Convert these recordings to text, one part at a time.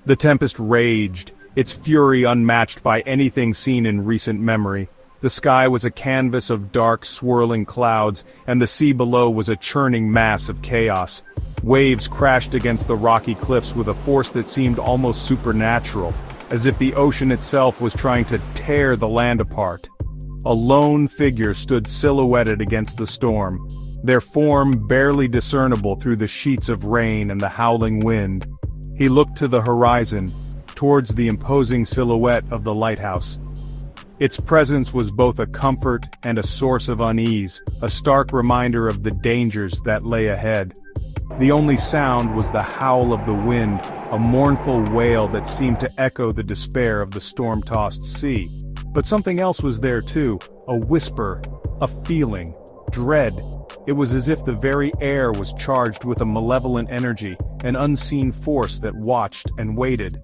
The tempest raged, its fury unmatched by anything seen in recent memory. The sky was a canvas of dark, swirling clouds, and the sea below was a churning mass of chaos. Waves crashed against the rocky cliffs with a force that seemed almost supernatural, as if the ocean itself was trying to tear the land apart. A lone figure stood silhouetted against the storm, their form barely discernible through the sheets of rain and the howling wind. He looked to the horizon, towards the imposing silhouette of the lighthouse. Its presence was both a comfort and a source of unease, a stark reminder of the dangers that lay ahead. The only sound was the howl of the wind, a mournful wail that seemed to echo the despair of the storm-tossed sea. But something else was there too, a whisper, a feeling, dread. It was as if the very air was charged with a malevolent energy, an unseen force that watched and waited.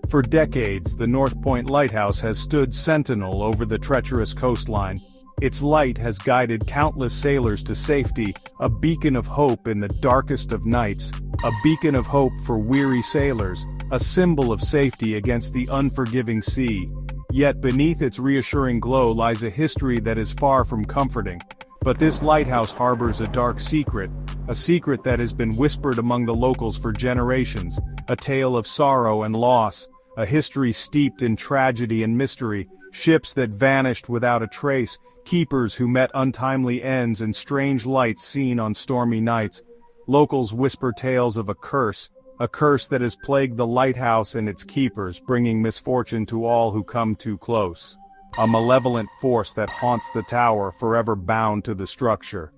For decades, the North Point Lighthouse has stood sentinel over the treacherous coastline. Its light has guided countless sailors to safety, a beacon of hope in the darkest of nights, a beacon of hope for weary sailors, a symbol of safety against the unforgiving sea. Yet beneath its reassuring glow lies a history that is far from comforting. But this lighthouse harbors a dark secret, a secret that has been whispered among the locals for generations, a tale of sorrow and loss, a history steeped in tragedy and mystery, ships that vanished without a trace, keepers who met untimely ends and strange lights seen on stormy nights. Locals whisper tales of a curse that has plagued the lighthouse and its keepers, bringing misfortune to all who come too close. A malevolent force that haunts the tower, forever bound to the structure.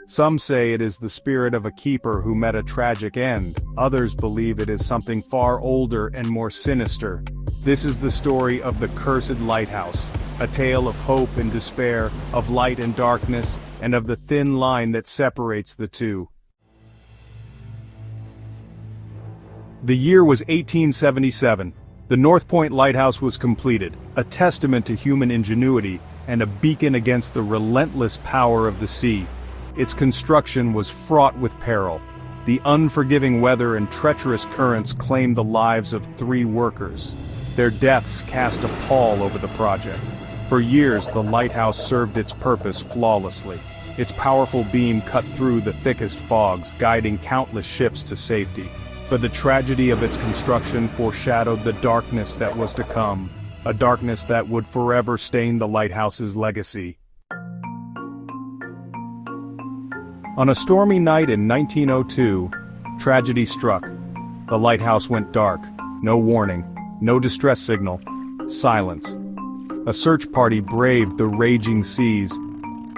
Some say it is the spirit of a keeper who met a tragic end, others believe it is something far older and more sinister. This is the story of the Cursed Lighthouse, a tale of hope and despair, of light and darkness, and of the thin line that separates the two. The year was 1877. The North Point Lighthouse was completed, a testament to human ingenuity, and a beacon against the relentless power of the sea. Its construction was fraught with peril. The unforgiving weather and treacherous currents claimed the lives of 3 workers. Their deaths cast a pall over the project. For years, the lighthouse served its purpose flawlessly. Its powerful beam cut through the thickest fogs, guiding countless ships to safety. But the tragedy of its construction foreshadowed the darkness that was to come, a darkness that would forever stain the lighthouse's legacy. On a stormy night in 1902, tragedy struck. The lighthouse went dark. No warning, no distress signal, silence. A search party braved the raging seas.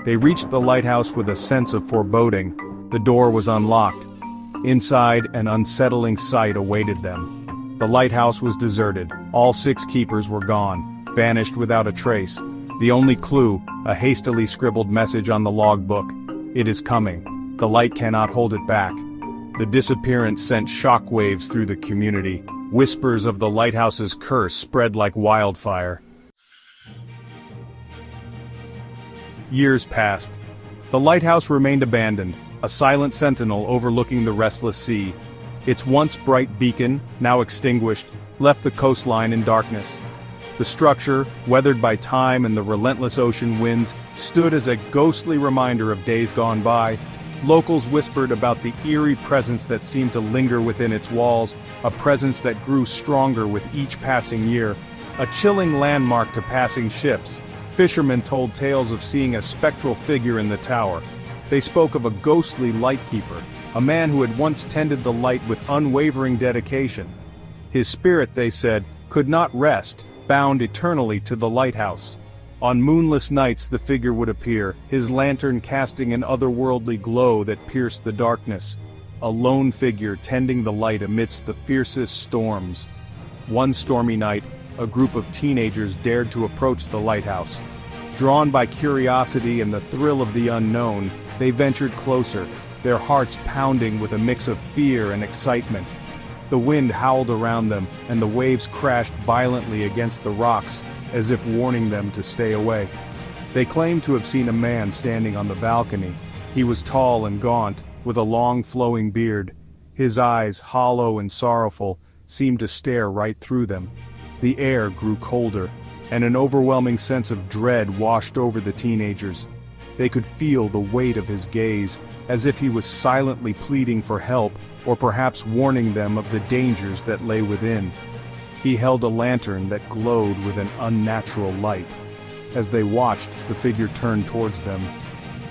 They reached the lighthouse with a sense of foreboding. The door was unlocked. Inside, an unsettling sight awaited them. The lighthouse was deserted. All 6 keepers were gone, vanished without a trace. The only clue, a hastily scribbled message on the logbook. It is coming. The light cannot hold it back. The disappearance sent shockwaves through the community. Whispers of the lighthouse's curse spread like wildfire. Years passed. The lighthouse remained abandoned, a silent sentinel overlooking the restless sea. Its once bright beacon, now extinguished, left the coastline in darkness. The structure, weathered by time and the relentless ocean winds, stood as a ghostly reminder of days gone by. Locals whispered about the eerie presence that seemed to linger within its walls, a presence that grew stronger with each passing year, a chilling landmark to passing ships. Fishermen told tales of seeing a spectral figure in the tower. They spoke of a ghostly lightkeeper, a man who had once tended the light with unwavering dedication. His spirit, they said, could not rest, bound eternally to the lighthouse. On moonless nights the figure would appear, his lantern casting an otherworldly glow that pierced the darkness. A lone figure tending the light amidst the fiercest storms. One stormy night, a group of teenagers dared to approach the lighthouse. Drawn by curiosity and the thrill of the unknown, they ventured closer, their hearts pounding with a mix of fear and excitement. The wind howled around them, and the waves crashed violently against the rocks, as if warning them to stay away. They claimed to have seen a man standing on the balcony. He was tall and gaunt, with a long flowing beard. His eyes, hollow and sorrowful, seemed to stare right through them. The air grew colder, and an overwhelming sense of dread washed over the teenagers. They could feel the weight of his gaze, as if he was silently pleading for help, or perhaps warning them of the dangers that lay within. He held a lantern that glowed with an unnatural light. As they watched, the figure turned towards them.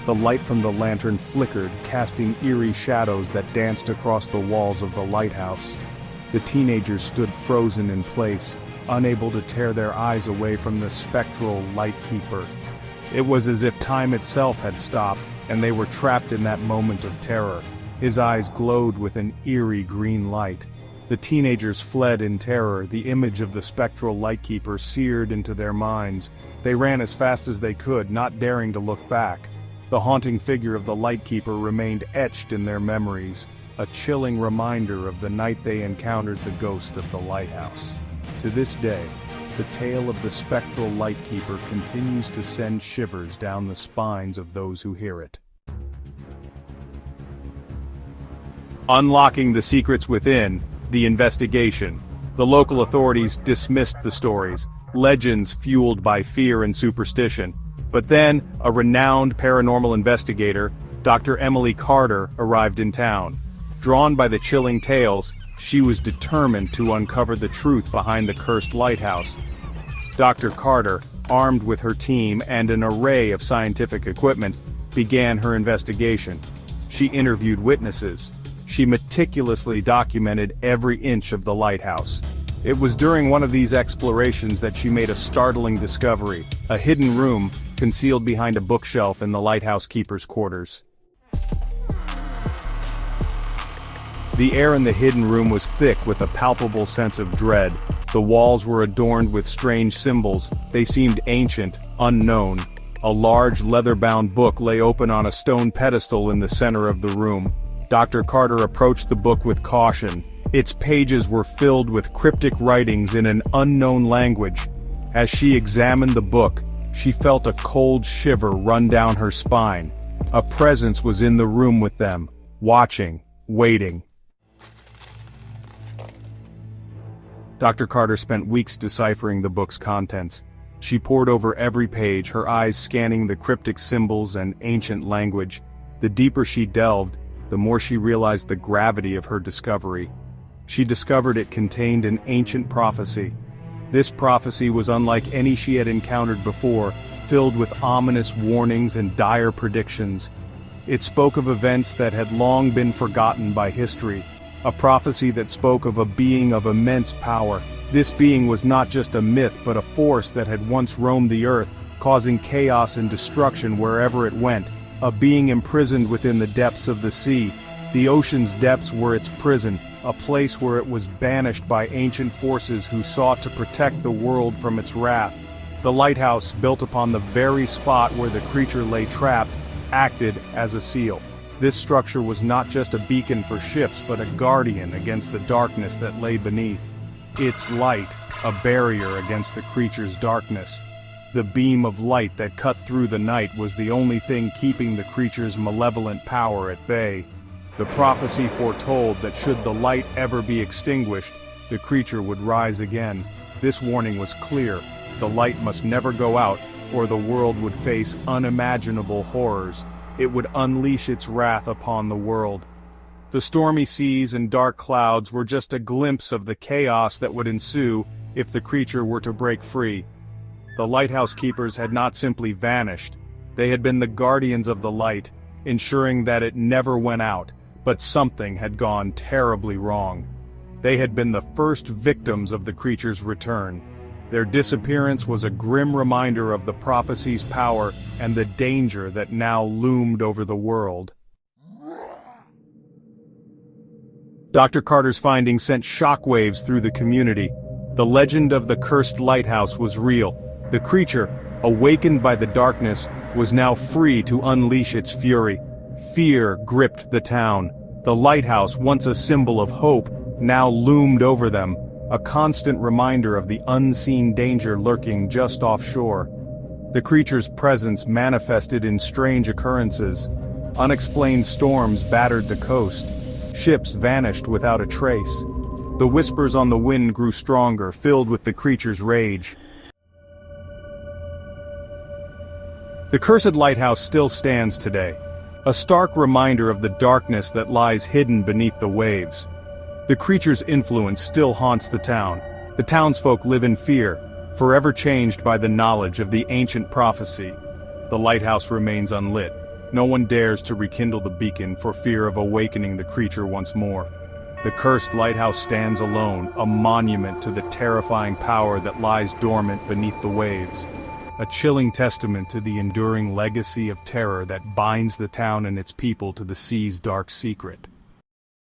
The light from the lantern flickered, casting eerie shadows that danced across the walls of the lighthouse. The teenagers stood frozen in place, unable to tear their eyes away from the spectral Lightkeeper. It was as if time itself had stopped, and they were trapped in that moment of terror. His eyes glowed with an eerie green light. The teenagers fled in terror, the image of the spectral Lightkeeper seared into their minds. They ran as fast as they could, not daring to look back. The haunting figure of the Lightkeeper remained etched in their memories, a chilling reminder of the night they encountered the ghost of the lighthouse. To this day, the tale of the spectral Lightkeeper continues to send shivers down the spines of those who hear it. Unlocking the secrets within, the investigation. The local authorities dismissed the stories, legends fueled by fear and superstition. But then, a renowned paranormal investigator, Dr. Emily Carter, arrived in town. Drawn by the chilling tales, she was determined to uncover the truth behind the Cursed Lighthouse. Dr. Carter, armed with her team and an array of scientific equipment, began her investigation. She interviewed witnesses. She meticulously documented every inch of the lighthouse. It was during one of these explorations that she made a startling discovery, a hidden room concealed behind a bookshelf in the lighthouse keeper's quarters. The air in the hidden room was thick with a palpable sense of dread. The walls were adorned with strange symbols. They seemed ancient, unknown. A large leather-bound book lay open on a stone pedestal in the center of the room. Dr. Carter approached the book with caution. Its pages were filled with cryptic writings in an unknown language. As she examined the book, she felt a cold shiver run down her spine. A presence was in the room with them, watching, waiting. Dr. Carter spent weeks deciphering the book's contents. She pored over every page, her eyes scanning the cryptic symbols and ancient language. The deeper she delved, the more she realized the gravity of her discovery. She discovered it contained an ancient prophecy. This prophecy was unlike any she had encountered before, filled with ominous warnings and dire predictions. It spoke of events that had long been forgotten by history, a prophecy that spoke of a being of immense power. This being was not just a myth but a force that had once roamed the earth, causing chaos and destruction wherever it went, a being imprisoned within the depths of the sea. The ocean's depths were its prison, a place where it was banished by ancient forces who sought to protect the world from its wrath. The lighthouse, built upon the very spot where the creature lay trapped, acted as a seal. This structure was not just a beacon for ships but a guardian against the darkness that lay beneath. Its light, a barrier against the creature's darkness. The beam of light that cut through the night was the only thing keeping the creature's malevolent power at bay. The prophecy foretold that should the light ever be extinguished, the creature would rise again. This warning was clear. The light must never go out, or the world would face unimaginable horrors. It would unleash its wrath upon the world. The stormy seas and dark clouds were just a glimpse of the chaos that would ensue if the creature were to break free. The lighthouse keepers had not simply vanished. They had been the guardians of the light, ensuring that it never went out. But something had gone terribly wrong. They had been the first victims of the creature's return. Their disappearance was a grim reminder of the prophecy's power and the danger that now loomed over the world. Dr. Carter's findings sent shockwaves through the community. The legend of the Cursed Lighthouse was real. The creature, awakened by the darkness, was now free to unleash its fury. Fear gripped the town. The lighthouse, once a symbol of hope, now loomed over them, a constant reminder of the unseen danger lurking just offshore. The creature's presence manifested in strange occurrences. Unexplained storms battered the coast. Ships vanished without a trace. The whispers on the wind grew stronger, filled with the creature's rage. The Cursed Lighthouse still stands today, a stark reminder of the darkness that lies hidden beneath the waves. The creature's influence still haunts the town. The townsfolk live in fear, forever changed by the knowledge of the ancient prophecy. The lighthouse remains unlit. No one dares to rekindle the beacon for fear of awakening the creature once more. The Cursed Lighthouse stands alone, a monument to the terrifying power that lies dormant beneath the waves. A chilling testament to the enduring legacy of terror that binds the town and its people to the sea's dark secret.